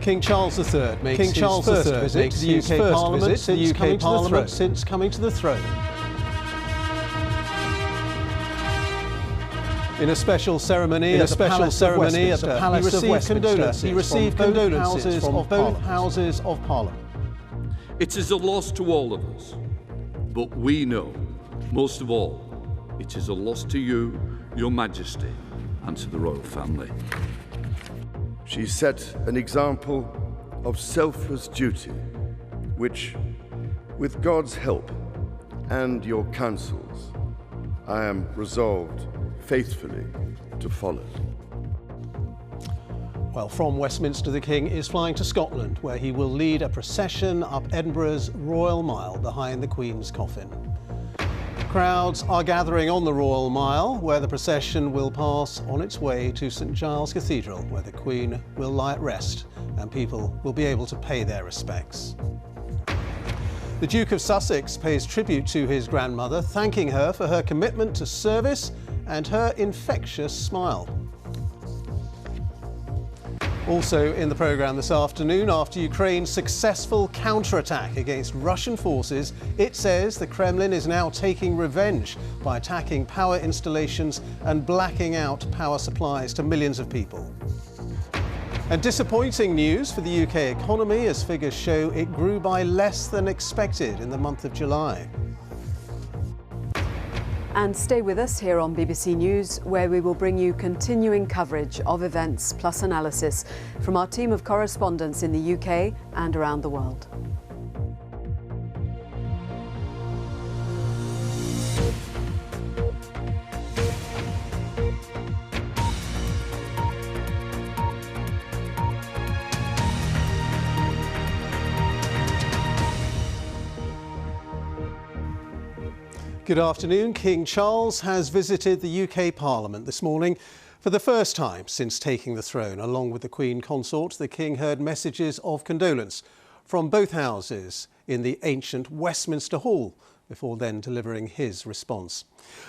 King Charles III makes his first visit to the UK Parliament since coming to the throne. In a special ceremony at the Palace of Westminster, he received condolences from both Houses of Parliament. It is a loss to all of us, but we know, most of all, it is a loss to you, Your Majesty, and to the royal family. She set an example of selfless duty, which, with God's help and your counsels, I am resolved faithfully to follow. Well, from Westminster, the King is flying to Scotland, where he will lead a procession up Edinburgh's Royal Mile behind the Queen's coffin. Crowds are gathering on the Royal Mile, where the procession will pass on its way to St Giles Cathedral, where the Queen will lie at rest and people will be able to pay their respects. The Duke of Sussex pays tribute to his grandmother, thanking her for her commitment to service and her infectious smile. Also in the programme this afternoon, after Ukraine's successful counterattack against Russian forces, it says the Kremlin is now taking revenge by attacking power installations and blacking out power supplies to millions of people. And disappointing news for the UK economy, as figures show it grew by less than expected in the month of July. And stay with us here on BBC News, where we will bring you continuing coverage of events plus analysis from our team of correspondents in the UK and around the world. Good afternoon. King Charles has visited the UK Parliament this morning for the first time since taking the throne. Along with the Queen Consort, the King heard messages of condolence from both houses in the ancient Westminster Hall before then delivering his response.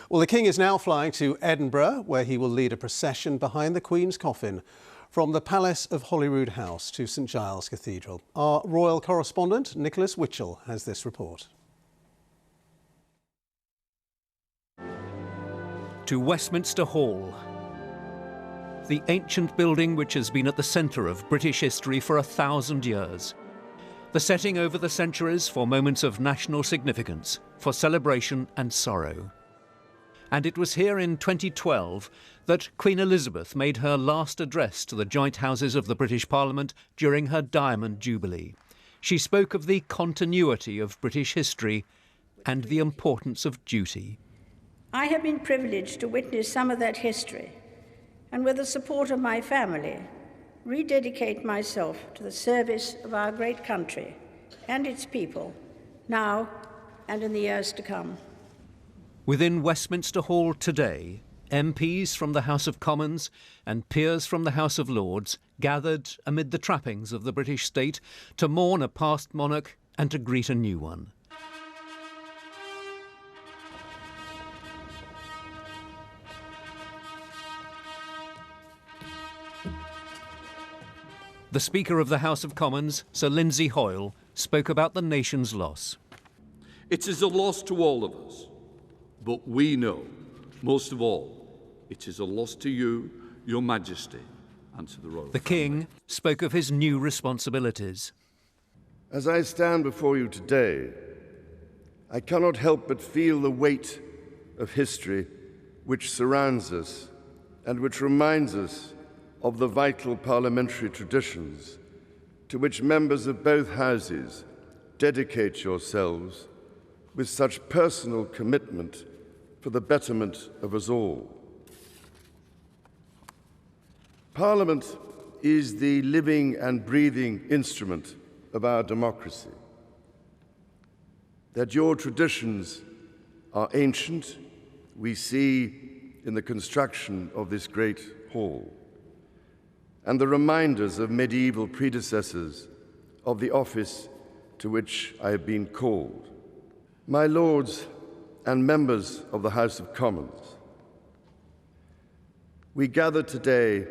Well, the King is now flying to Edinburgh, where he will lead a procession behind the Queen's coffin from the Palace of Holyroodhouse to St Giles Cathedral. Our royal correspondent, Nicholas Witchell, has this report. To Westminster Hall, the ancient building which has been at the centre of British history for 1,000 years. The setting over the centuries for moments of national significance, for celebration and sorrow. And it was here in 2012 that Queen Elizabeth made her last address to the joint houses of the British Parliament during her Diamond Jubilee. She spoke of the continuity of British history and the importance of duty. I have been privileged to witness some of that history, and with the support of my family, rededicate myself to the service of our great country and its people, now and in the years to come. Within Westminster Hall today, MPs from the House of Commons and peers from the House of Lords gathered amid the trappings of the British state to mourn a past monarch and to greet a new one. The Speaker of the House of Commons, Sir Lindsay Hoyle, spoke about the nation's loss. It is a loss to all of us, but we know, most of all, it is a loss to you, Your Majesty, and to the royal family. The King spoke of his new responsibilities. As I stand before you today, I cannot help but feel the weight of history which surrounds us and which reminds us of the vital parliamentary traditions to which members of both houses dedicate yourselves with such personal commitment for the betterment of us all. Parliament is the living and breathing instrument of our democracy. That your traditions are ancient, we see in the construction of this great hall, and the reminders of medieval predecessors of the office to which I have been called. My lords and members of the House of Commons, we gather today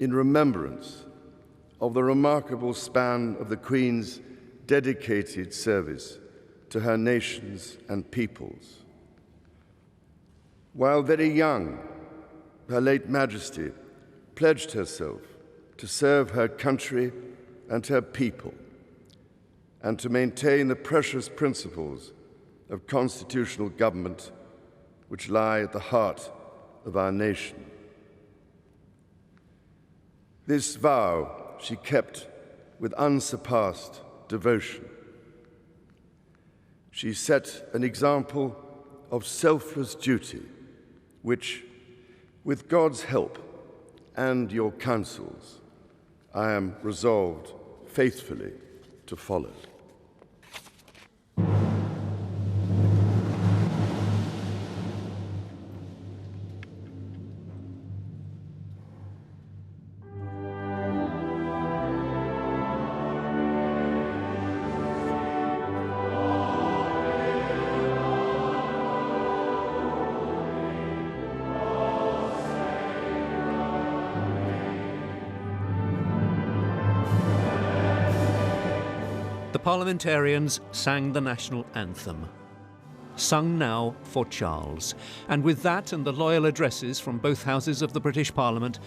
in remembrance of the remarkable span of the Queen's dedicated service to her nations and peoples. While very young, Her late Majesty pledged herself to serve her country and her people, and to maintain the precious principles of constitutional government which lie at the heart of our nation. This vow she kept with unsurpassed devotion. She set an example of selfless duty, which, with God's help and your counsels, I am resolved faithfully to follow. The parliamentarians sang the national anthem, sung now for Charles. And with that and the loyal addresses from both houses of the British Parliament,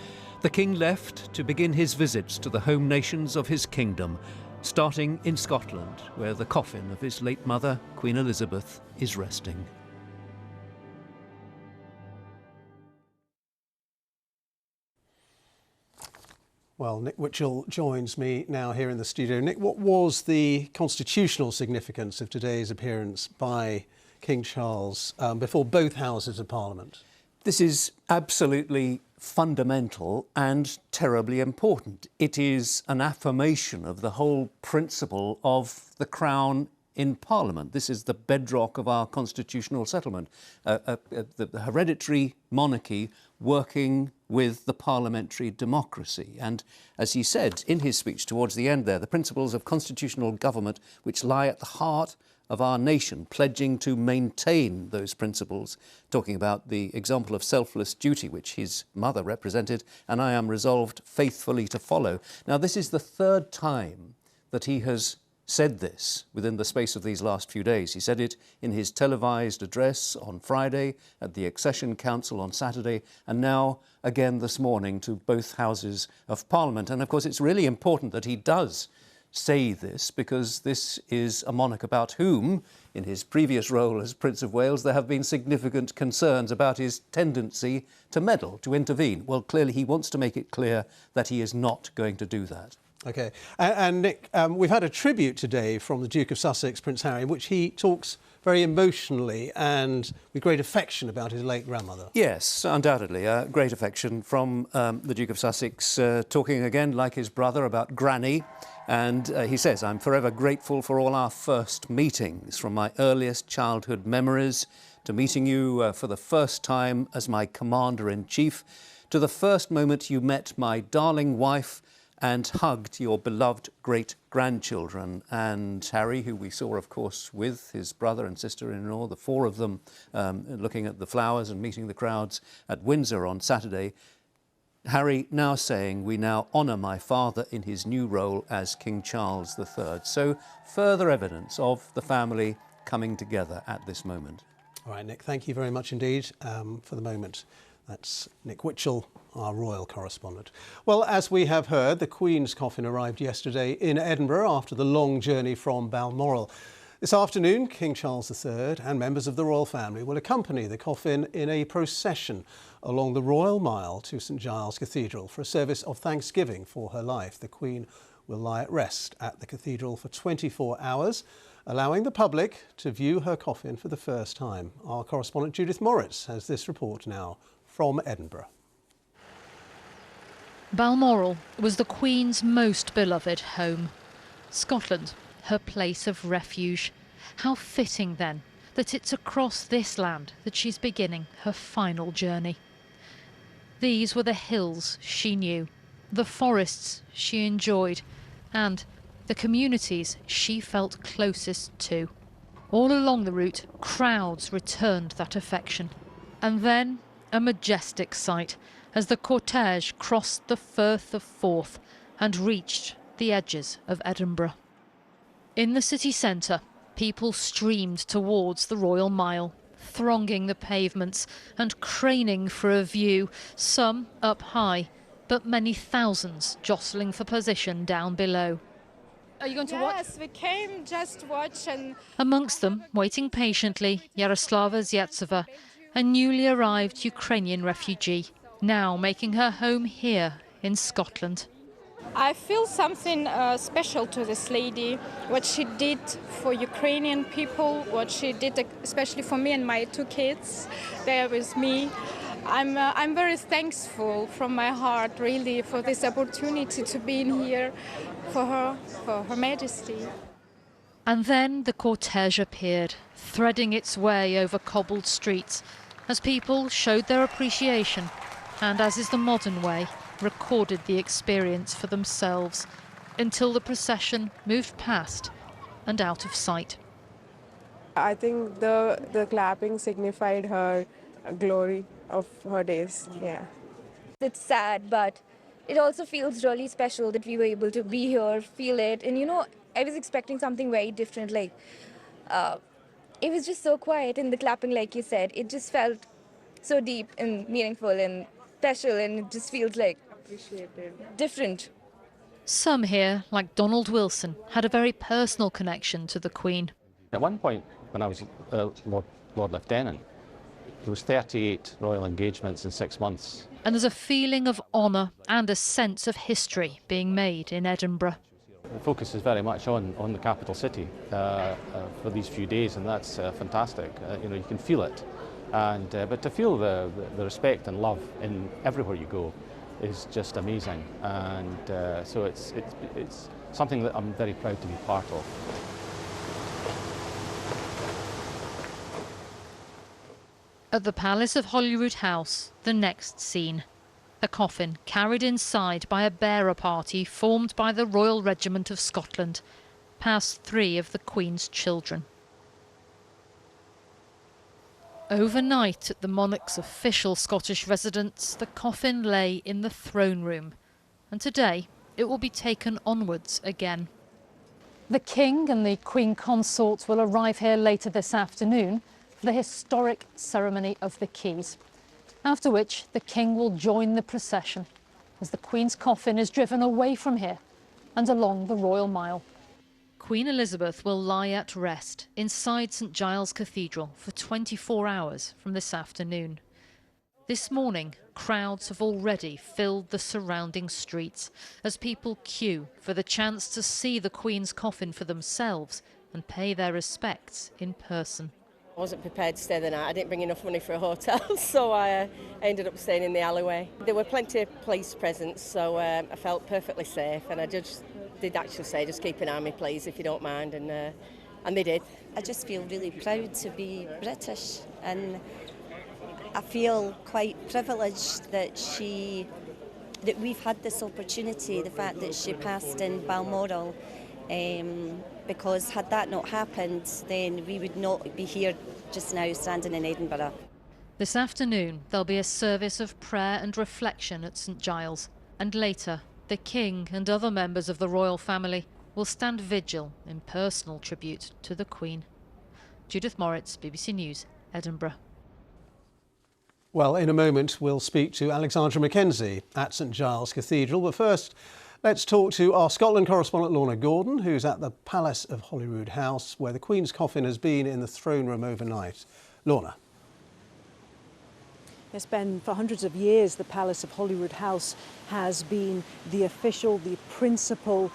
the King left to begin his visits to the home nations of his kingdom, starting in Scotland, where the coffin of his late mother, Queen Elizabeth, is resting. Well, Nick Witchell joins me now here in the studio. Nick, what was the constitutional significance of today's appearance by King Charles before both houses of Parliament? This is absolutely fundamental and terribly important. It is an affirmation of the whole principle of the Crown in Parliament. This is the bedrock of our constitutional settlement, the hereditary monarchy working with the parliamentary democracy. And as he said in his speech towards the end there, the principles of constitutional government which lie at the heart of our nation, pledging to maintain those principles, talking about the example of selfless duty which his mother represented, and I am resolved faithfully to follow. Now, this is the third time that he has said this within the space of these last few days. He said it in his televised address on Friday, at the Accession Council on Saturday, and now again this morning to both houses of Parliament. And of course it's really important that he does say this, because this is a monarch about whom, in his previous role as Prince of Wales, there have been significant concerns about his tendency to meddle, to intervene. Well, clearly he wants to make it clear that he is not going to do that. OK. And Nick, we've had a tribute today from the Duke of Sussex, Prince Harry, in which he talks very emotionally and with great affection about his late grandmother. Yes, undoubtedly. Great affection from the Duke of Sussex, talking again, like his brother, about Granny. And he says, "I'm forever grateful for all our first meetings, from my earliest childhood memories to meeting you for the first time as my Commander-in-Chief, to the first moment you met my darling wife and hugged your beloved great-grandchildren." And Harry, who we saw, of course, with his brother and sister-in-law, the four of them, looking at the flowers and meeting the crowds at Windsor on Saturday, Harry now saying, "We now honour my father in his new role as King Charles III." So further evidence of the family coming together at this moment. All right, Nick, thank you very much indeed for the moment. That's Nick Witchell, our royal correspondent. Well, as we have heard, the Queen's coffin arrived yesterday in Edinburgh after the long journey from Balmoral. This afternoon, King Charles III and members of the royal family will accompany the coffin in a procession along the Royal Mile to St Giles Cathedral for a service of thanksgiving for her life. The Queen will lie at rest at the cathedral for 24 hours, allowing the public to view her coffin for the first time. Our correspondent Judith Moritz has this report now from Edinburgh. Balmoral was the Queen's most beloved home. Scotland, her place of refuge. How fitting then that it's across this land that she's beginning her final journey. These were the hills she knew, the forests she enjoyed, and the communities she felt closest to. All along the route, crowds returned that affection. And then a majestic sight as the cortege crossed the Firth of Forth and reached the edges of Edinburgh. In the city centre, people streamed towards the Royal Mile, thronging the pavements and craning for a view, some up high, but many thousands jostling for position down below. Are you going to watch? Yes, we came just to watch. And amongst them, waiting patiently, Yaroslava Zyetsova, a newly arrived Ukrainian refugee, now making her home here in Scotland. I feel something special to this lady, what she did for Ukrainian people, what she did especially for me and my 2 kids there with me. I'm very thankful from my heart, really, for this opportunity to be in here for Her Majesty. And then the cortege appeared, threading its way over cobbled streets, as people showed their appreciation and, as is the modern way, recorded the experience for themselves until the procession moved past and out of sight. I think the clapping signified her glory of her days. Yeah. It's sad, but it also feels really special that we were able to be here, feel it. And you know, I was expecting something very different. Like, it was just so quiet, and the clapping, like you said, it just felt so deep and meaningful and special, and it just feels like appreciated, different. Some here, like Donald Wilson, had a very personal connection to the Queen. At one point, when I was Lord Lieutenant, there was 38 royal engagements in 6 months. And there's a feeling of honour and a sense of history being made in Edinburgh. The focus is very much on the capital city for these few days, and that's fantastic. You know, you can feel it, and but to feel the respect and love in everywhere you go is just amazing, and so it's something that I'm very proud to be part of. At the Palace of Holyroodhouse, the next scene. A coffin carried inside by a bearer party formed by the Royal Regiment of Scotland, past 3 of the Queen's children. Overnight at the monarch's official Scottish residence, the coffin lay in the throne room, and today it will be taken onwards again. The King and the Queen Consort will arrive here later this afternoon for the historic ceremony of the Keys, after which the King will join the procession as the Queen's coffin is driven away from here and along the Royal Mile. Queen Elizabeth will lie at rest inside St Giles Cathedral for 24 hours from this afternoon. This morning, crowds have already filled the surrounding streets as people queue for the chance to see the Queen's coffin for themselves and pay their respects in person. I wasn't prepared to stay the night. I didn't bring enough money for a hotel, so I ended up staying in the alleyway. There were plenty of police presence, so I felt perfectly safe, and I just did actually say, just keep an eye on me, please, if you don't mind, and they did. I just feel really proud to be British, and I feel quite privileged that we've had this opportunity, the fact that she passed in Balmoral, because had that not happened, then we would not be here just now standing in Edinburgh. This afternoon there'll be a service of prayer and reflection at St Giles, and later the King and other members of the royal family will stand vigil in personal tribute to the Queen. Judith Moritz, BBC News, Edinburgh. Well, in a moment we'll speak to Alexandra Mackenzie at St Giles Cathedral, but first let's talk to our Scotland correspondent Lorna Gordon, who's at the Palace of Holyroodhouse, where the Queen's coffin has been in the throne room overnight. Lorna. Yes, Ben, for hundreds of years the Palace of Holyroodhouse has been the official, the principal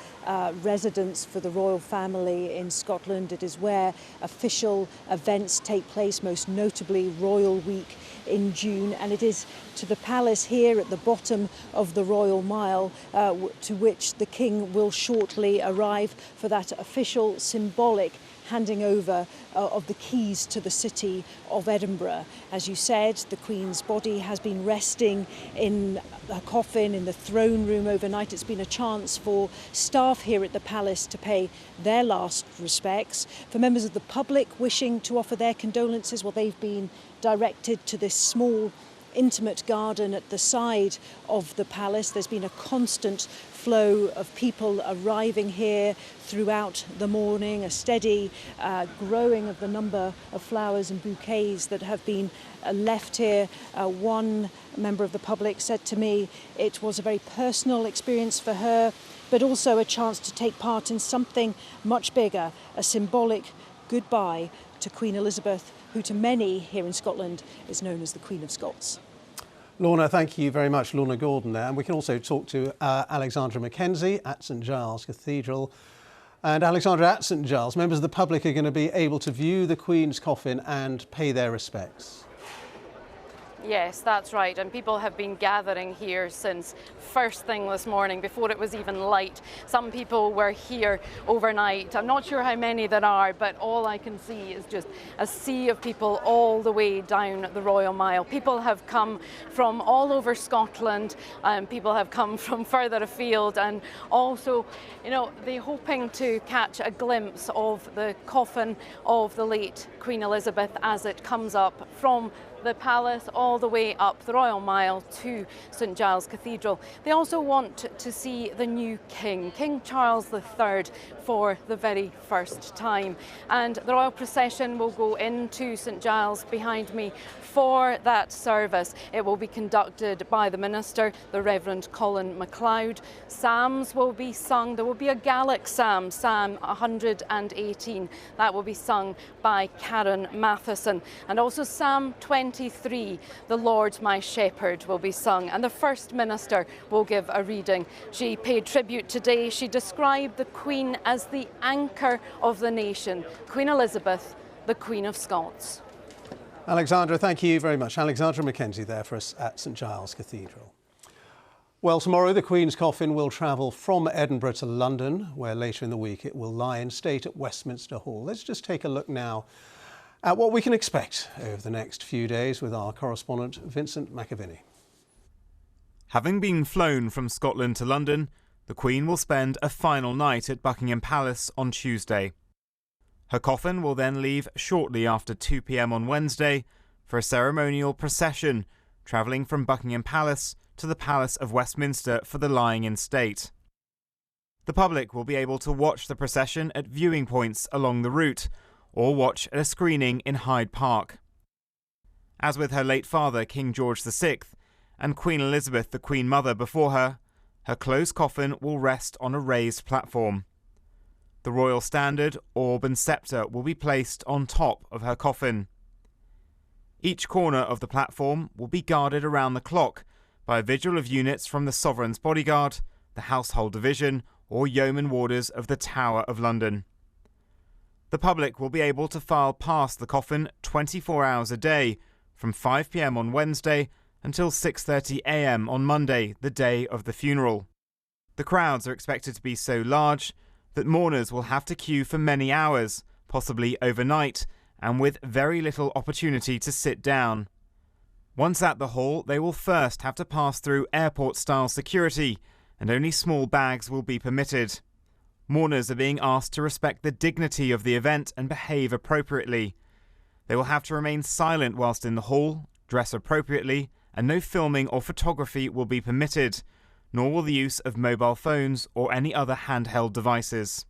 residence for the royal family in Scotland. It is where official events take place, most notably Royal Week in June, and it is to the palace here at the bottom of the Royal Mile to which the King will shortly arrive for that official symbolic handing over of the keys to the city of Edinburgh. As you said, the Queen's body has been resting in a coffin in the throne room overnight. It's been a chance for staff here at the palace to pay their last respects. For members of the public wishing to offer their condolences, well, they've been directed to this small intimate garden at the side of the palace. There's been a constant flow of people arriving here throughout the morning, a steady growing of the number of flowers and bouquets that have been left here. One member of the public said to me it was a very personal experience for her, but also a chance to take part in something much bigger, a symbolic goodbye to Queen Elizabeth, who to many here in Scotland is known as the Queen of Scots. Lorna, thank you very much. Lorna Gordon there. And we can also talk to Alexandra Mackenzie at St Giles Cathedral. And Alexandra, at St Giles, members of the public are going to be able to view the Queen's coffin and pay their respects. Yes, that's right, and people have been gathering here since first thing this morning, before it was even light. Some people were here overnight. I'm not sure how many there are, but all I can see is just a sea of people all the way down the Royal Mile. People have come from all over Scotland, people have come from further afield, and also, you know, they're hoping to catch a glimpse of the coffin of the late Queen Elizabeth as it comes up from the palace all the way up the Royal Mile to St Giles Cathedral. They also want to see the new King, King Charles III, for the very first time. And the royal procession will go into St Giles behind me for that service. It will be conducted by the Minister, the Reverend Colin MacLeod. Psalms will be sung. There will be a Gaelic psalm, Psalm 118. That will be sung by Karen Matheson. And also Psalm 23, The Lord My Shepherd, will be sung. And the First Minister will give a reading. She paid tribute today. She described the Queen as the anchor of the nation. Queen Elizabeth, the Queen of Scots. Alexandra, thank you very much. Alexandra Mackenzie there for us at St Giles Cathedral. Well, tomorrow the Queen's coffin will travel from Edinburgh to London, where later in the week it will lie in state at Westminster Hall. Let's just take a look now at what we can expect over the next few days with our correspondent Vincent McAviney. Having been flown from Scotland to London, the Queen will spend a final night at Buckingham Palace on Tuesday. Her coffin will then leave shortly after 2 p.m. on Wednesday for a ceremonial procession, travelling from Buckingham Palace to the Palace of Westminster for the lying in state. The public will be able to watch the procession at viewing points along the route, or watch at a screening in Hyde Park. As with her late father, King George VI, and Queen Elizabeth, the Queen Mother, before her, her closed coffin will rest on a raised platform. The royal standard, orb and sceptre will be placed on top of her coffin. Each corner of the platform will be guarded around the clock by a vigil of units from the Sovereign's Bodyguard, the Household Division, or Yeoman Warders of the Tower of London. The public will be able to file past the coffin 24 hours a day, from 5 p.m. on Wednesday until 6:30 a.m. on Monday, the day of the funeral. The crowds are expected to be so large that mourners will have to queue for many hours, possibly overnight, and with very little opportunity to sit down. Once at the hall, they will first have to pass through airport-style security, and only small bags will be permitted. Mourners are being asked to respect the dignity of the event and behave appropriately. They will have to remain silent whilst in the hall, dress appropriately, and no filming or photography will be permitted, nor will the use of mobile phones or any other handheld devices.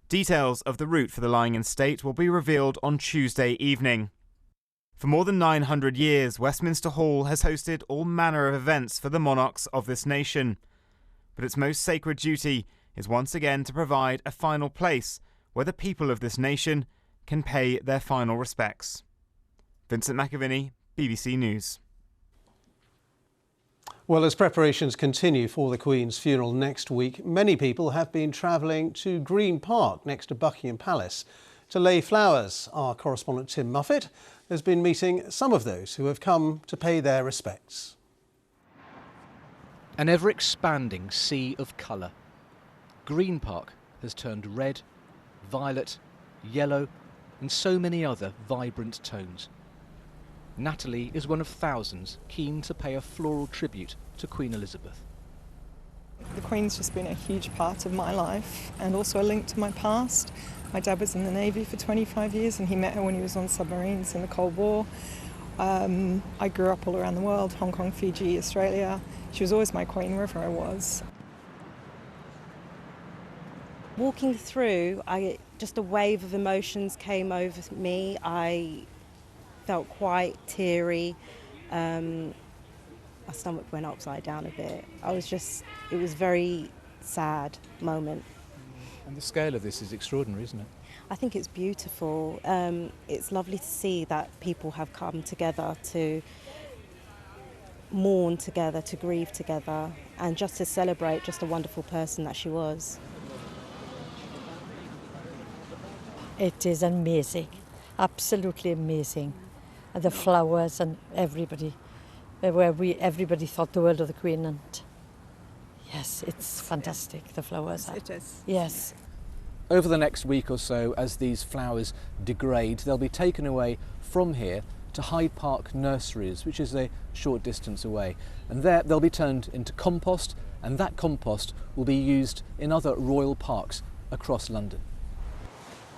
Details of the route for the lying in state will be revealed on Tuesday evening. For more than 900 years, Westminster Hall has hosted all manner of events for the monarchs of this nation. But its most sacred duty is once again to provide a final place where the people of this nation can pay their final respects. Vincent McAviney, BBC News. Well, as preparations continue for the Queen's funeral next week, many people have been travelling to Green Park next to Buckingham Palace to lay flowers. Our correspondent Tim Muffett has been meeting some of those who have come to pay their respects. An ever-expanding sea of colour. Green Park has turned red, violet, yellow and so many other vibrant tones. Natalie is one of thousands keen to pay a floral tribute to Queen Elizabeth. The Queen's just been a huge part of my life and also a link to my past. My dad was in the Navy for 25 years and he met her when he was on submarines in the Cold War. I grew up all around the world, Hong Kong, Fiji, Australia. She was always my queen wherever I was. Walking through, just a wave of emotions came over me. I felt quite teary. My stomach went upside down a bit. It was a very sad moment. And the scale of this is extraordinary, isn't it? I think it's beautiful. It's lovely to see that people have come together to mourn together, to grieve together, and just to celebrate just a wonderful person that she was. It is amazing, absolutely amazing. And the flowers and everybody, everybody thought the world of the Queen, and yes, it's fantastic, the flowers. It is. Yes. Over the next week or so, as these flowers degrade, they'll be taken away from here to Hyde Park Nurseries, which is a short distance away. And there they'll be turned into compost, and that compost will be used in other royal parks across London.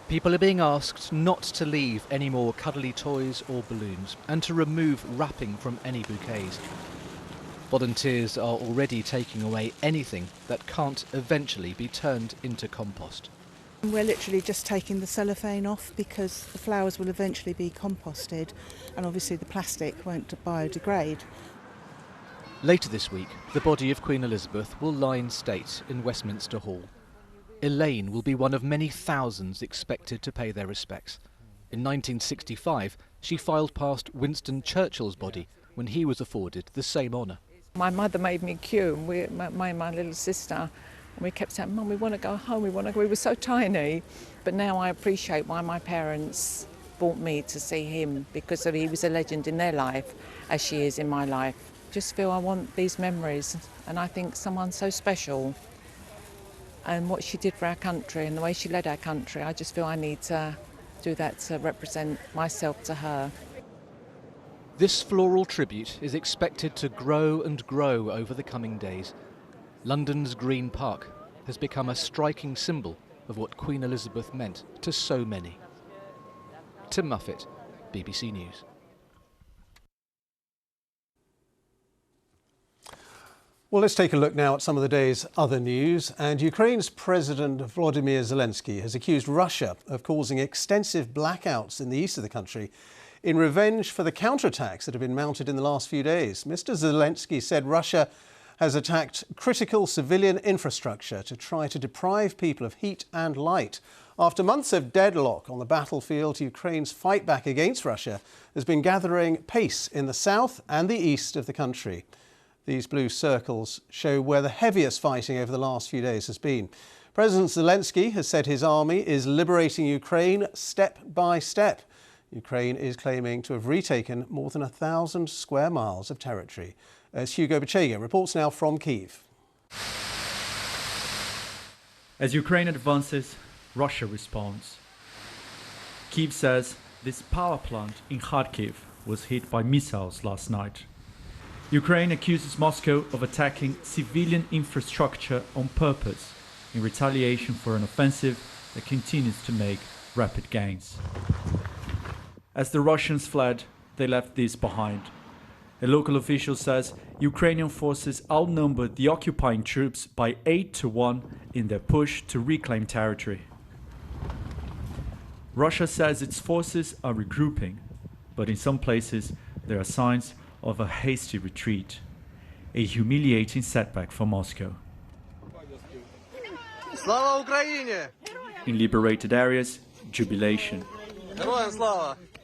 People are being asked not to leave any more cuddly toys or balloons, and to remove wrapping from any bouquets. Volunteers are already taking away anything that can't eventually be turned into compost. We're literally just taking the cellophane off because the flowers will eventually be composted, and obviously the plastic won't biodegrade. Later this week, the body of Queen Elizabeth will lie in state in Westminster Hall. Elaine will be one of many thousands expected to pay their respects. In 1965, she filed past Winston Churchill's body when he was afforded the same honour. My mother made me queue, and my little sister, and we kept saying, Mum, we want to go home, we want to go. We were so tiny, but now I appreciate why my parents brought me to see him, because he was a legend in their life, as she is in my life. Just feel I want these memories, and I think someone so special, and what she did for our country and the way she led our country, I just feel I need to do that to represent myself to her. This floral tribute is expected to grow and grow over the coming days. London's Green Park has become a striking symbol of what Queen Elizabeth meant to so many. Tim Muffett, BBC News. Well, let's take a look now at some of the day's other news. And Ukraine's President Volodymyr Zelensky has accused Russia of causing extensive blackouts in the east of the country in revenge for the counterattacks that have been mounted in the last few days. Mr. Zelensky said Russia has attacked critical civilian infrastructure to try to deprive people of heat and light. After months of deadlock on the battlefield, Ukraine's fight back against Russia has been gathering pace in the south and the east of the country. These blue circles show where the heaviest fighting over the last few days has been. President Zelensky has said his army is liberating Ukraine step by step. Ukraine is claiming to have retaken more than 1,000 square miles of territory. As Hugo Bachega reports now from Kyiv. As Ukraine advances, Russia responds. Kyiv says this power plant in Kharkiv was hit by missiles last night. Ukraine accuses Moscow of attacking civilian infrastructure on purpose in retaliation for an offensive that continues to make rapid gains. As the Russians fled, they left this behind. A local official says Ukrainian forces outnumbered the occupying troops by 8-1 in their push to reclaim territory. Russia says its forces are regrouping, but in some places there are signs of a hasty retreat, a humiliating setback for Moscow. Slava Ukraine! In liberated areas, jubilation.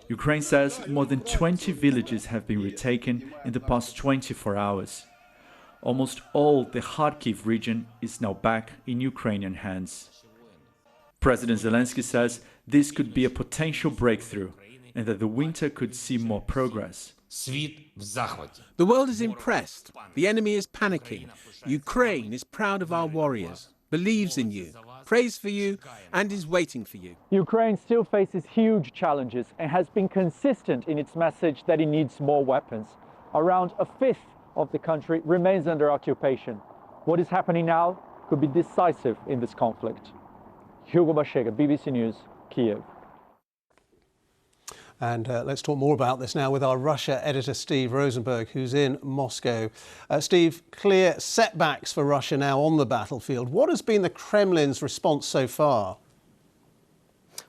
Ukraine says more than 20 villages have been retaken in the past 24 hours. Almost all the Kharkiv region is now back in Ukrainian hands. President Zelensky says this could be a potential breakthrough and that the winter could see more progress. The world is impressed. The enemy is panicking. Ukraine is proud of our warriors, believes in you, prays for you, and is waiting for you. Ukraine still faces huge challenges and has been consistent in its message that it needs more weapons. Around a fifth of the country remains under occupation. What is happening now could be decisive in this conflict. Hugo Bachega, BBC News, Kyiv. And let's talk more about this now with our Russia editor, Steve Rosenberg, who's in Moscow. Steve, clear setbacks for Russia now on the battlefield. What has been the Kremlin's response so far?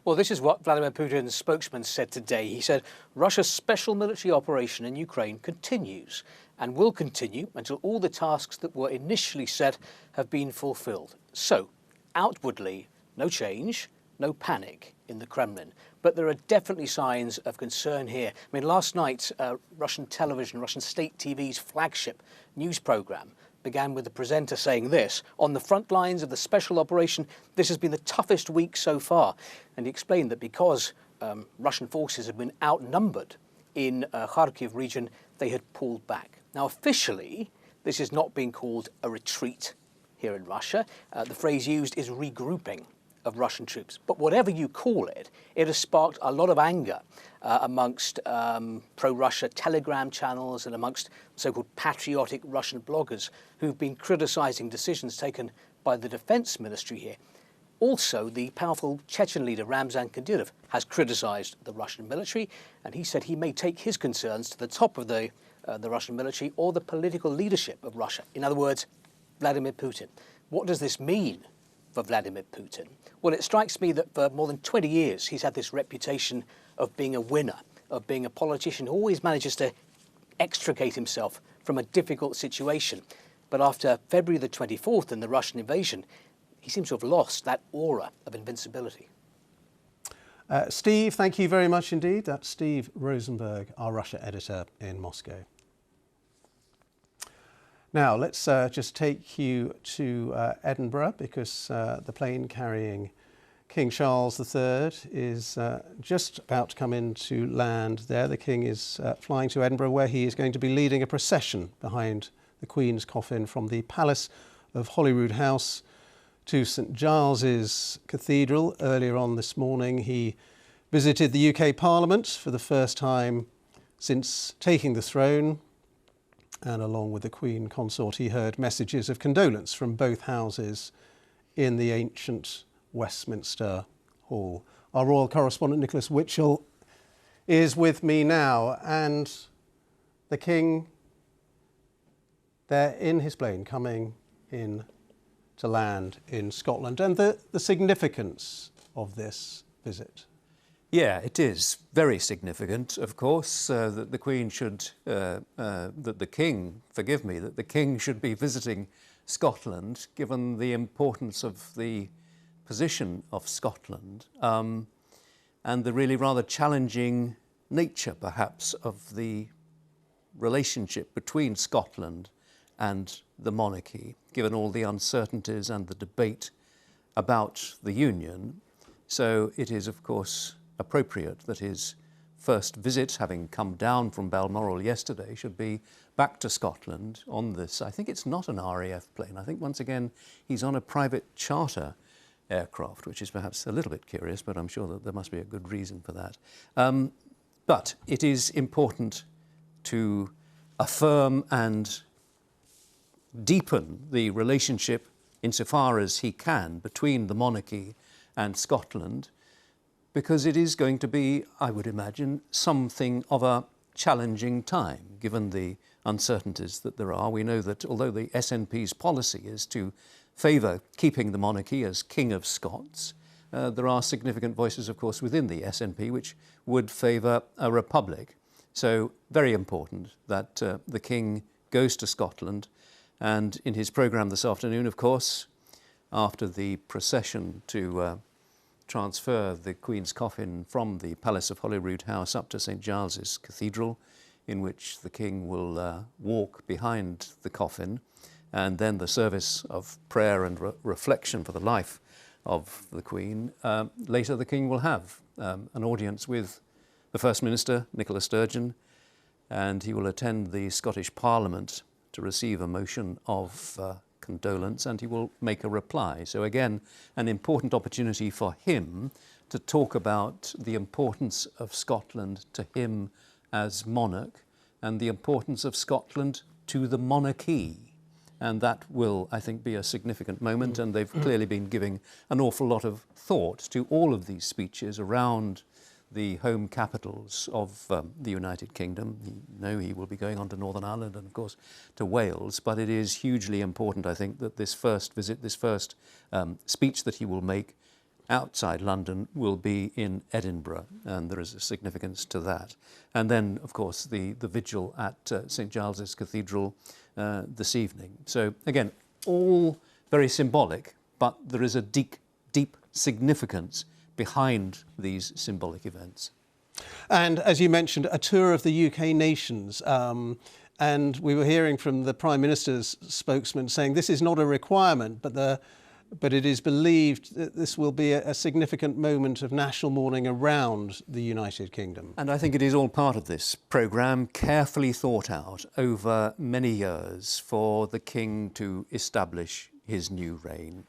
Well, this is what Vladimir Putin's spokesman said today. He said Russia's special military operation in Ukraine continues and will continue until all the tasks that were initially set have been fulfilled. So, outwardly, no change, no panic in the Kremlin. But there are definitely signs of concern here. I mean, last night, Russian television, Russian state TV's flagship news program began with the presenter saying this: on the front lines of the special operation, this has been the toughest week so far. And he explained that because Russian forces have been outnumbered in Kharkiv region, they had pulled back. Now, officially, this is not being called a retreat here in Russia. The phrase used is regrouping of Russian troops. But whatever you call it, it has sparked a lot of anger amongst pro-Russia Telegram channels and amongst so-called patriotic Russian bloggers who've been criticising decisions taken by the defence ministry here. Also, the powerful Chechen leader Ramzan Kadyrov has criticised the Russian military, and he said he may take his concerns to the top of the Russian military or the political leadership of Russia. In other words, Vladimir Putin. What does this mean for Vladimir Putin? Well, it strikes me that for more than 20 years, he's had this reputation of being a winner, of being a politician who always manages to extricate himself from a difficult situation. But after February the 24th and the Russian invasion, he seems to have lost that aura of invincibility. Steve, thank you very much indeed. That's Steve Rosenberg, our Russia editor in Moscow. Now, let's just take you to Edinburgh, because the plane carrying King Charles III is just about to come in to land there. The King is flying to Edinburgh, where he is going to be leading a procession behind the Queen's coffin from the Palace of Holyroodhouse to St Giles's Cathedral. Earlier on this morning, he visited the UK Parliament for the first time since taking the throne. And along with the Queen Consort, he heard messages of condolence from both houses in the ancient Westminster Hall. Our royal correspondent, Nicholas Witchell, is with me now. And the King, there in his plane, coming in to land in Scotland, and the significance of this visit. Yeah, it is very significant, of course, that the Queen should, that the King, forgive me, that the King should be visiting Scotland, given the importance of the position of Scotland and the really rather challenging nature, perhaps, of the relationship between Scotland and the monarchy, given all the uncertainties and the debate about the Union. So it is, of course, appropriate that his first visit, having come down from Balmoral yesterday, should be back to Scotland on this. I think it's not an RAF plane. I think, once again, he's on a private charter aircraft, which is perhaps a little bit curious, but I'm sure that there must be a good reason for that. But it is important to affirm and deepen the relationship insofar as he can between the monarchy and Scotland, because it is going to be, I would imagine, something of a challenging time, given the uncertainties that there are. We know that although the SNP's policy is to favour keeping the monarchy as King of Scots, there are significant voices, of course, within the SNP which would favour a republic. So very important that the King goes to Scotland. And in his programme this afternoon, of course, after the procession to transfer the Queen's coffin from the Palace of Holyroodhouse up to St Giles's Cathedral, in which the King will walk behind the coffin, and then the service of prayer and reflection for the life of the Queen. Later, the King will have an audience with the First Minister, Nicola Sturgeon, and he will attend the Scottish Parliament to receive a motion of condolence, and he will make a reply. So again, an important opportunity for him to talk about the importance of Scotland to him as monarch and the importance of Scotland to the monarchy. And that will, I think, be a significant moment, and they've clearly been giving an awful lot of thought to all of these speeches around the home capitals of the United Kingdom. He will be going on to Northern Ireland and, of course, to Wales, but it is hugely important, I think, that this first visit, this first speech that he will make outside London will be in Edinburgh, and there is a significance to that. And then, of course, the vigil at St Giles's Cathedral this evening. So, again, all very symbolic, but there is a deep significance behind these symbolic events. And as you mentioned, a tour of the UK nations. And we were hearing from the Prime Minister's spokesman saying this is not a requirement, but it is believed that this will be a significant moment of national mourning around the United Kingdom. And I think it is all part of this programme, carefully thought out over many years for the King to establish his new reign.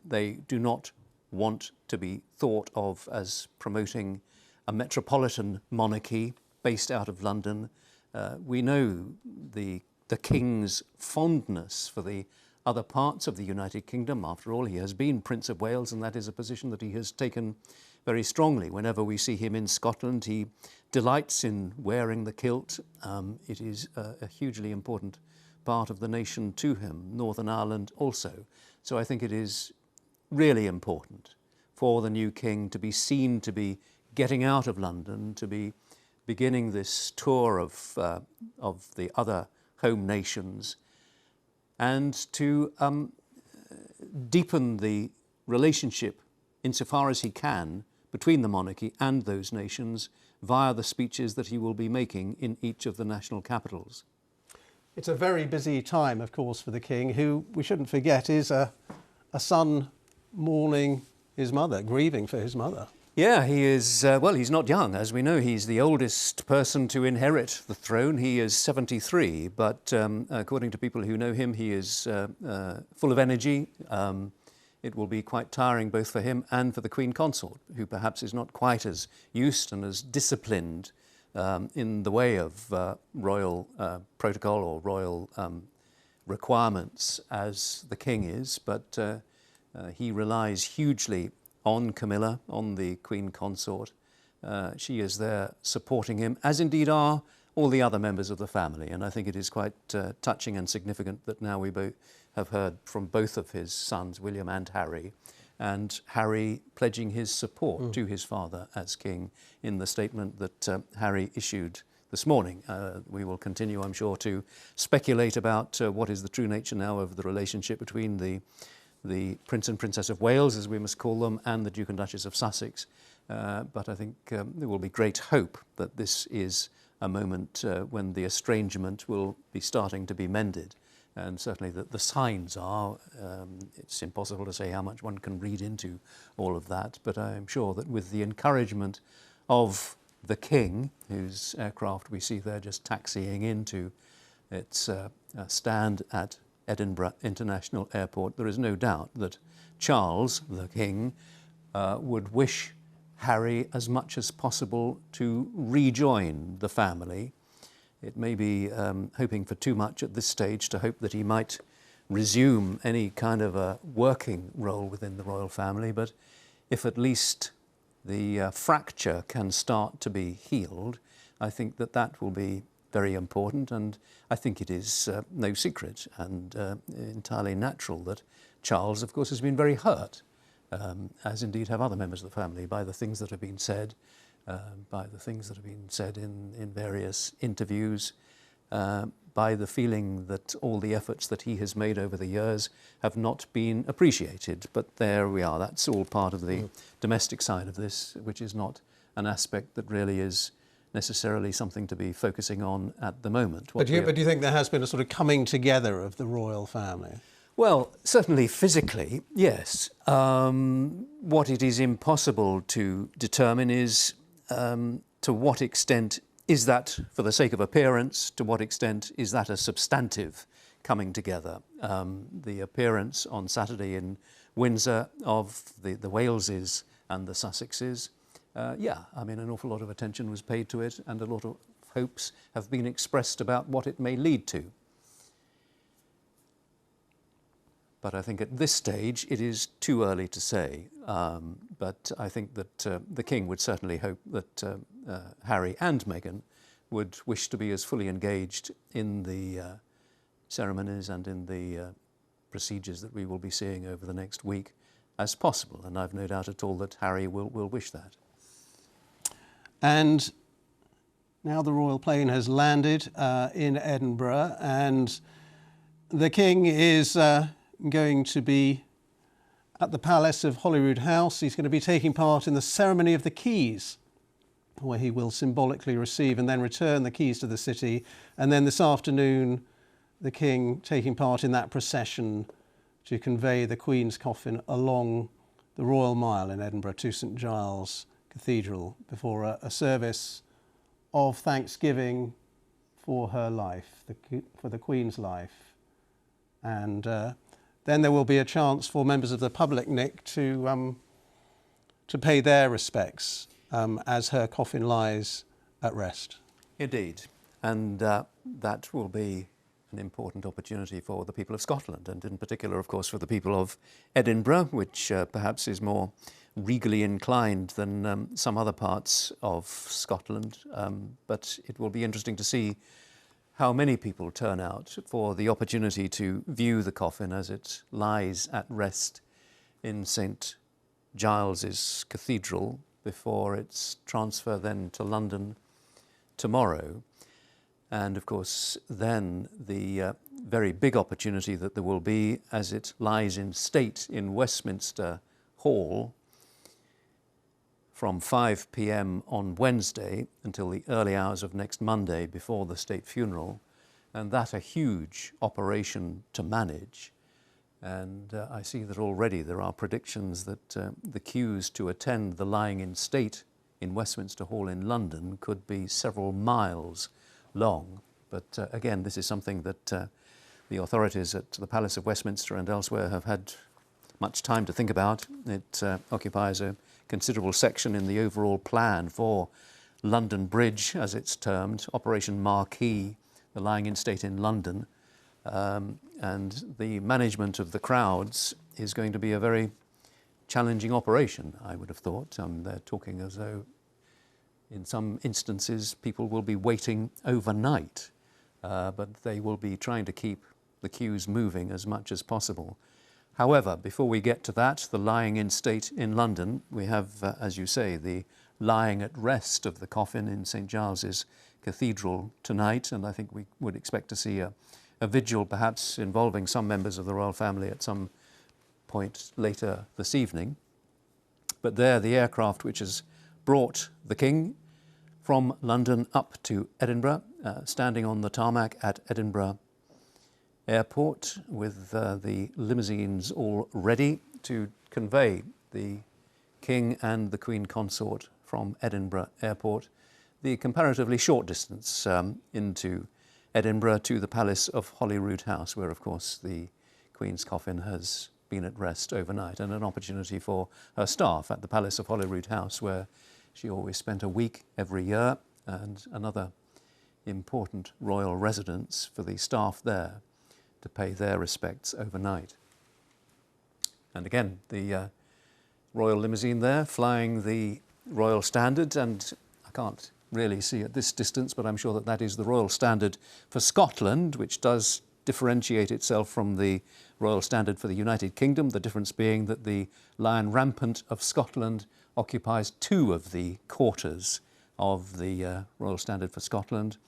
They do not want to be thought of as promoting a metropolitan monarchy based out of London. We know the King's fondness for the other parts of the United Kingdom. After all, he has been Prince of Wales, and that is a position that he has taken very strongly. Whenever we see him in Scotland, he delights in wearing the kilt. It is a hugely important part of the nation to him, Northern Ireland also. So I think it is really important for the new king to be seen to be getting out of London, to be beginning this tour of the other home nations, and to deepen the relationship insofar as he can between the monarchy and those nations via the speeches that he will be making in each of the national capitals. It's a very busy time, of course, for the king, who, we shouldn't forget, is a son mourning his mother, grieving for his mother. Yeah, he is, well, he's not young. As we know, he's the oldest person to inherit the throne. He is 73, but according to people who know him, he is full of energy. It will be quite tiring both for him and for the Queen Consort, who perhaps is not quite as used and as disciplined in the way of royal protocol or royal requirements as the king is, but he relies hugely on Camilla, on the Queen Consort. She is there supporting him, as indeed are all the other members of the family. And I think it is quite touching and significant that now we both have heard from both of his sons, William and Harry pledging his support to his father as king in the statement that Harry issued this morning. We will continue, I'm sure, to speculate about what is the true nature now of the relationship between the Prince and Princess of Wales, as we must call them, and the Duke and Duchess of Sussex. But I think there will be great hope that this is a moment when the estrangement will be starting to be mended. And certainly the signs are, it's impossible to say how much one can read into all of that, but I'm sure that with the encouragement of the King, whose aircraft we see there just taxiing into its stand at Edinburgh International Airport, there is no doubt that Charles, the King, would wish Harry as much as possible to rejoin the family. It may be hoping for too much at this stage to hope that he might resume any kind of a working role within the royal family, but if at least the fracture can start to be healed, I think that that will be very important, and I think it is no secret and entirely natural that Charles, of course, has been very hurt, as indeed have other members of the family, by the things that have been said, in various interviews, by the feeling that all the efforts that he has made over the years have not been appreciated. But there we are. That's all part of the domestic side of this, which is not an aspect that really is necessarily something to be focusing on at the moment. But do you think there has been a sort of coming together of the royal family? Well, certainly physically, yes. What it is impossible to determine is to what extent is that for the sake of appearance, to what extent is that a substantive coming together. The appearance on Saturday in Windsor of the Waleses and the Sussexes, I mean, an awful lot of attention was paid to it, and a lot of hopes have been expressed about what it may lead to. But I think at this stage it is too early to say. But I think that the King would certainly hope that Harry and Meghan would wish to be as fully engaged in the ceremonies and in the procedures that we will be seeing over the next week as possible. And I've no doubt at all that Harry will wish that. And now the royal plane has landed in Edinburgh, and the King is going to be at the palace of Holyroodhouse. He's going to be taking part in the ceremony of the keys, where he will symbolically receive and then return the keys to the city. And then this afternoon, the King taking part in that procession to convey the Queen's coffin along the Royal Mile in Edinburgh to St Giles Cathedral before a service of thanksgiving for her life, for the Queen's life. And then there will be a chance for members of the public, Nick, to pay their respects as her coffin lies at rest. Indeed. And that will be an important opportunity for the people of Scotland, and in particular, of course, for the people of Edinburgh, which perhaps is more regally inclined than some other parts of Scotland. But it will be interesting to see how many people turn out for the opportunity to view the coffin as it lies at rest in St Giles's Cathedral before its transfer then to London tomorrow. And of course, then the very big opportunity that there will be as it lies in state in Westminster Hall from 5 p.m. on Wednesday until the early hours of next Monday before the state funeral, and that a huge operation to manage. And I see that already there are predictions that the queues to attend the lying in state in Westminster Hall in London could be several miles long. But again, this is something that the authorities at the Palace of Westminster and elsewhere have had much time to think about. It occupies a considerable section in the overall plan for London Bridge, as it's termed, Operation Marquee, the lying in state in London. And the management of the crowds is going to be a very challenging operation, I would have thought. They're talking as though in some instances people will be waiting overnight, but they will be trying to keep the queues moving as much as possible. However, before we get to that, the lying in state in London, we have, as you say, the lying at rest of the coffin in St Giles's Cathedral tonight, and I think we would expect to see a vigil perhaps involving some members of the royal family at some point later this evening. But there, the aircraft which has brought the King from London up to Edinburgh, standing on the tarmac at Edinburgh Airport with the limousines all ready to convey the King and the Queen Consort from Edinburgh Airport, the comparatively short distance into Edinburgh to the Palace of Holyroodhouse, where of course the Queen's coffin has been at rest overnight, and an opportunity for her staff at the Palace of Holyroodhouse, where she always spent a week every year, and another important royal residence for the staff there to pay their respects overnight. And again, the royal limousine there flying the royal standard, and I can't really see at this distance, but I'm sure that that is the royal standard for Scotland, which does differentiate itself from the royal standard for the United Kingdom, the difference being that the Lion Rampant of Scotland occupies 2 of the quarters of the royal standard for Scotland,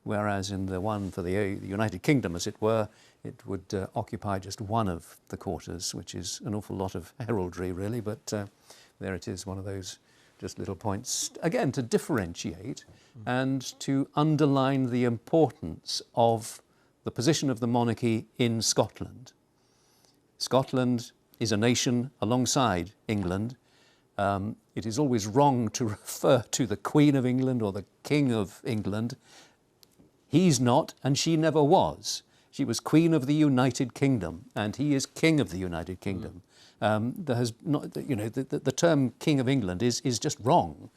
whereas in the one for the United Kingdom, as it were, it would occupy just 1 of the quarters, which is an awful lot of heraldry, really, but there it is, one of those just little points, again, to differentiate and to underline the importance of the position of the monarchy in Scotland. Scotland is a nation alongside England. It is always wrong to refer to the Queen of England or the King of England. He's not, and she never was. She was Queen of the United Kingdom, and he is King of the United Kingdom. There has not, you know, the term King of England is just wrong.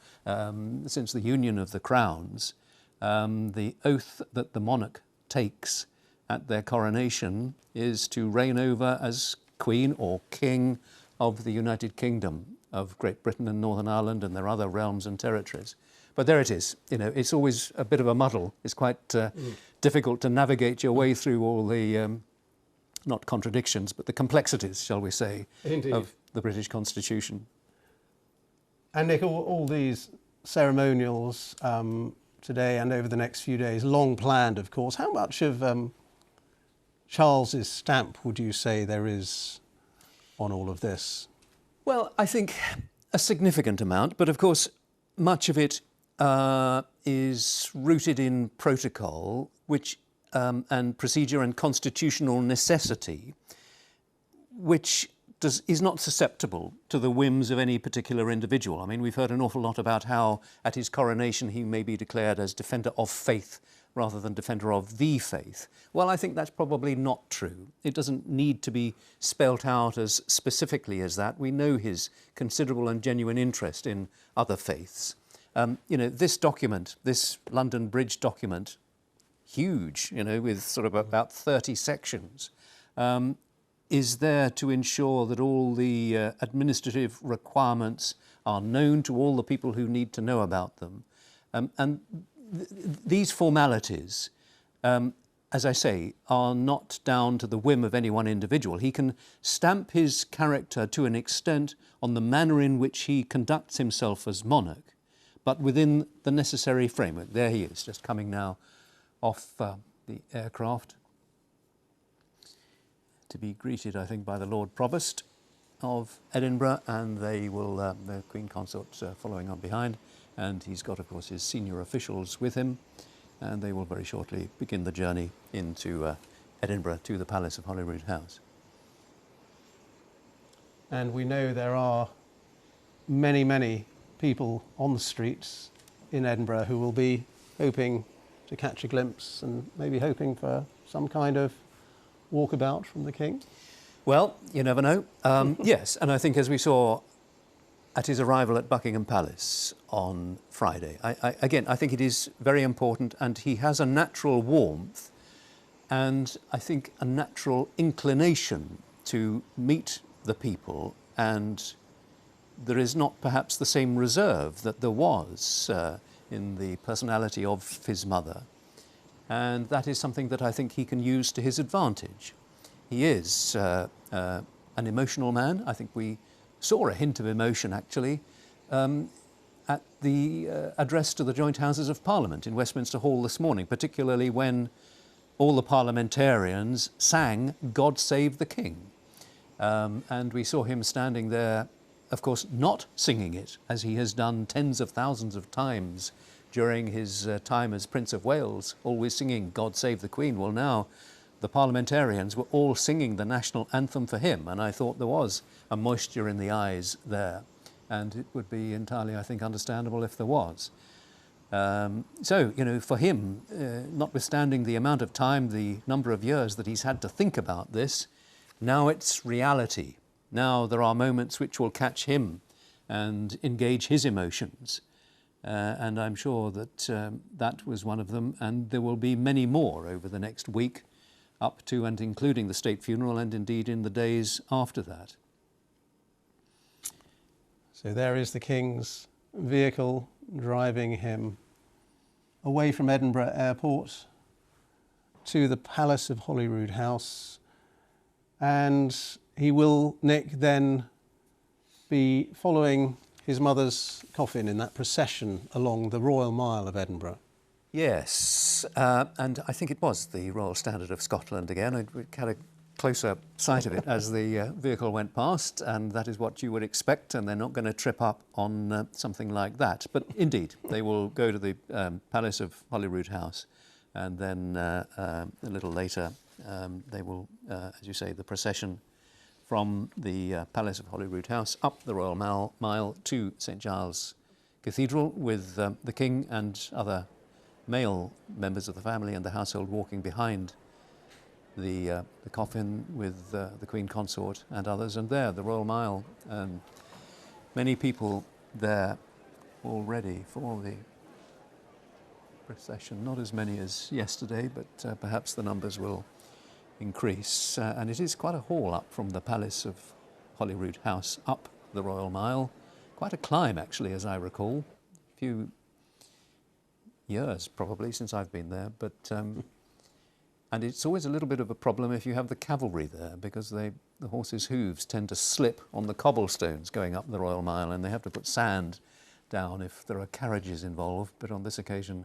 Since the union of the crowns, the oath that the monarch takes at their coronation is to reign over as Queen or King of the United Kingdom. of Great Britain and Northern Ireland and their other realms and territories. But there it is. You know, it's always a bit of a muddle. It's quite difficult to navigate your way through all the, not contradictions, but the complexities, shall we say, Indeed. of the British Constitution. And Nick, all these ceremonials today and over the next few days, long planned, of course. How much of Charles's stamp would you say there is on all of this? Well, I think a significant amount, but of course much of it is rooted in protocol, which and procedure and constitutional necessity, which is not susceptible to the whims of any particular individual. I mean, we've heard an awful lot about how at his coronation he may be declared as defender of faith rather than defender of the faith. Well, I think that's probably not true. It doesn't need to be spelt out as specifically as that. We know his considerable and genuine interest in other faiths. You know, this document, this London Bridge document, huge, you know, with sort of about 30 sections, is there to ensure that all the administrative requirements are known to all the people who need to know about them. These formalities, as I say, are not down to the whim of any one individual. He can stamp his character to an extent on the manner in which he conducts himself as monarch, but within the necessary framework. There he is, just coming now off the aircraft to be greeted, I think, by the Lord Provost of Edinburgh, and they will, the Queen Consort following on behind, and he's got, of course, his senior officials with him, and they will very shortly begin the journey into Edinburgh to the Palace of Holyroodhouse. And we know there are many, many people on the streets in Edinburgh who will be hoping to catch a glimpse and maybe hoping for some kind of walkabout from the King? Well, you never know. Yes, and I think as we saw at his arrival at Buckingham Palace on Friday, again, I think it is very important, and he has a natural warmth and I think a natural inclination to meet the people, and there is not perhaps the same reserve that there was in the personality of his mother. And that is something that I think he can use to his advantage. He is an emotional man. I think we saw a hint of emotion, actually, at the address to the Joint Houses of Parliament in Westminster Hall this morning, particularly when all the parliamentarians sang "God Save the King." And we saw him standing there, of course, not singing it, as he has done tens of thousands of times during his time as Prince of Wales, always singing "God Save the Queen." Well, now the parliamentarians were all singing the national anthem for him, and I thought there was a moisture in the eyes there, and it would be entirely, I think, understandable if there was. So, you know, for him, notwithstanding the amount of time, the number of years that he's had to think about this, now it's reality. Now there are moments which will catch him and engage his emotions. And I'm sure that that was one of them, and there will be many more over the next week, up to and including the state funeral, and indeed in the days after that. So there is the King's vehicle driving him away from Edinburgh Airport to the Palace of Holyroodhouse, and he will, Nick, then be following his mother's coffin in that procession along the Royal Mile of Edinburgh. Yes, and I think it was the Royal Standard of Scotland again. I had a closer sight of it as the vehicle went past, and that is what you would expect, and they're not going to trip up on something like that. But indeed, they will go to the Palace of Holyroodhouse, and then a little later they will, as you say, the procession from the Palace of Holyroodhouse up the Royal Mile to St Giles Cathedral, with the King and other male members of the family and the household walking behind the coffin with the Queen Consort and others. And there, the Royal Mile, many people there already for the procession. Not as many as yesterday, but perhaps the numbers will increase. And it is quite a haul up from the Palace of Holyroodhouse up the Royal Mile. quite a climb, actually, as I recall. A few years, probably, since I've been there. But and it's always a little bit of a problem if you have the cavalry there, because the horses' hooves tend to slip on the cobblestones going up the Royal Mile, and they have to put sand down if there are carriages involved. But on this occasion,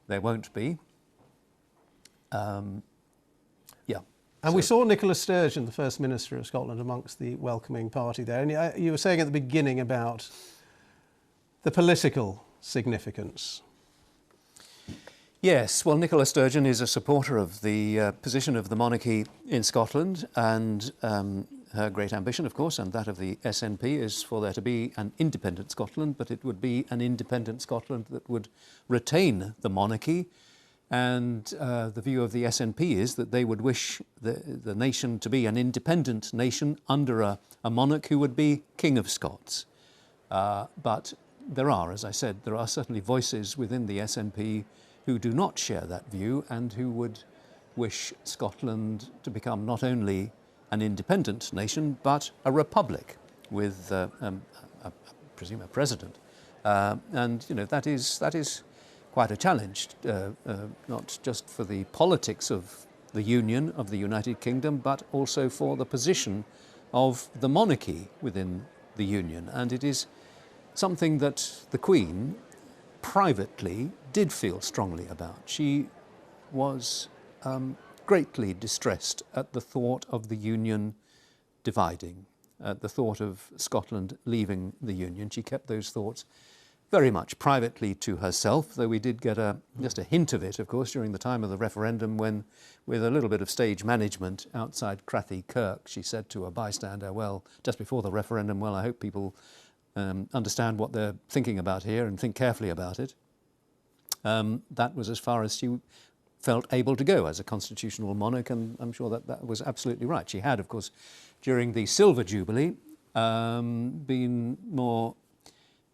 there won't be. Yeah. And we saw Nicola Sturgeon, the First Minister of Scotland, amongst the welcoming party there. And you were saying at the beginning about the political significance. Yes, well, Nicola Sturgeon is a supporter of the position of the monarchy in Scotland, and her great ambition, of course, and that of the SNP, is for there to be an independent Scotland, but it would be an independent Scotland that would retain the monarchy. And the view of the SNP is that they would wish the nation to be an independent nation under a monarch who would be King of Scots. But there are, as I said, there are certainly voices within the SNP who do not share that view and who would wish Scotland to become not only an independent nation, but a republic with, I presume, a president. And, you know, that is quite a challenge, not just for the politics of the Union of the United Kingdom, but also for the position of the monarchy within the Union. And it is something that the Queen privately did feel strongly about. She was greatly distressed at the thought of the Union dividing, at the thought of Scotland leaving the Union. She kept those thoughts very much privately to herself, though we did get just a hint of it, of course, during the time of the referendum when, with a little bit of stage management outside Crathy Kirk, she said to a bystander, well, just before the referendum, well, I hope people understand what they're thinking about here and think carefully about it. That was as far as she felt able to go as a constitutional monarch, and I'm sure that that was absolutely right. She had, of course, during the Silver Jubilee, been more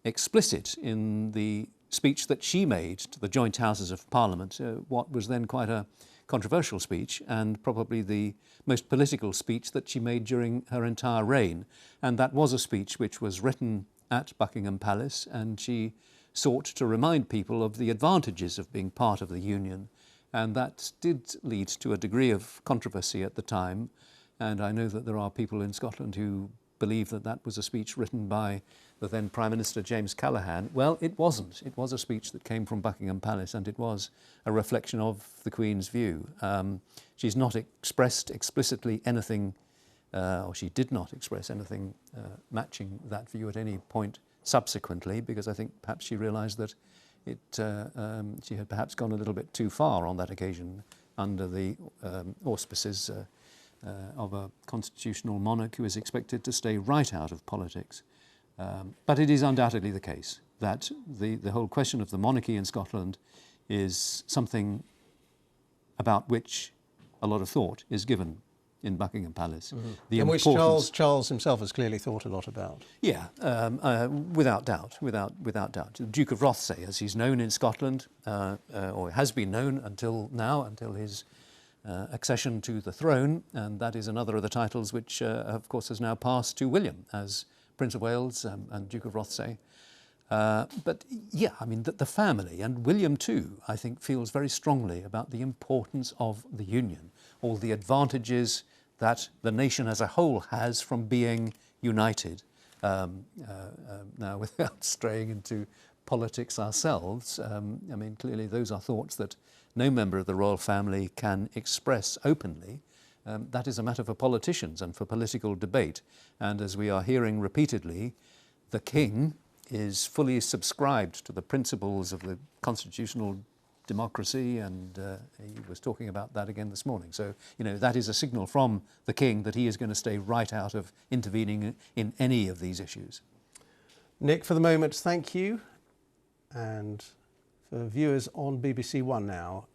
explicit in the speech that she made to the joint houses of Parliament, what was then quite a controversial speech and probably the most political speech that she made during her entire reign. And that was a speech which was written at Buckingham Palace, and she sought to remind people of the advantages of being part of the Union. And that did lead to a degree of controversy at the time. And I know that there are people in Scotland who believe that that was a speech written by the then Prime Minister James Callaghan. Well, it wasn't. It was a speech that came from Buckingham Palace, and it was a reflection of the Queen's view. She's not expressed explicitly anything, or she did not express anything matching that view at any point subsequently, because I think perhaps she realised that she had perhaps gone a little bit too far on that occasion under the auspices of a constitutional monarch who is expected to stay right out of politics. But it is undoubtedly the case that the whole question of the monarchy in Scotland is something about which a lot of thought is given in Buckingham Palace. Mm-hmm. And which Charles himself has clearly thought a lot about. Yeah, without doubt. The Duke of Rothesay, as he's known in Scotland, or has been known until now, until his accession to the throne, and that is another of the titles which, of course, has now passed to William as Prince of Wales and Duke of Rothesay. But yeah, I mean, the family, and William too, I think, feels very strongly about the importance of the Union, all the advantages that the nation as a whole has from being united. Now, without straying into politics ourselves, I mean, clearly those are thoughts that no member of the royal family can express openly. That is a matter for politicians and for political debate. And as we are hearing repeatedly, the King is fully subscribed to the principles of the constitutional democracy, and he was talking about that again this morning. So, you know, that is a signal from the King that he is going to stay right out of intervening in any of these issues. Nick, for the moment, thank you. And for viewers on BBC One now,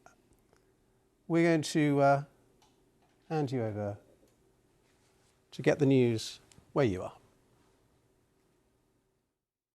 we're going to hand you over to get the news where you are.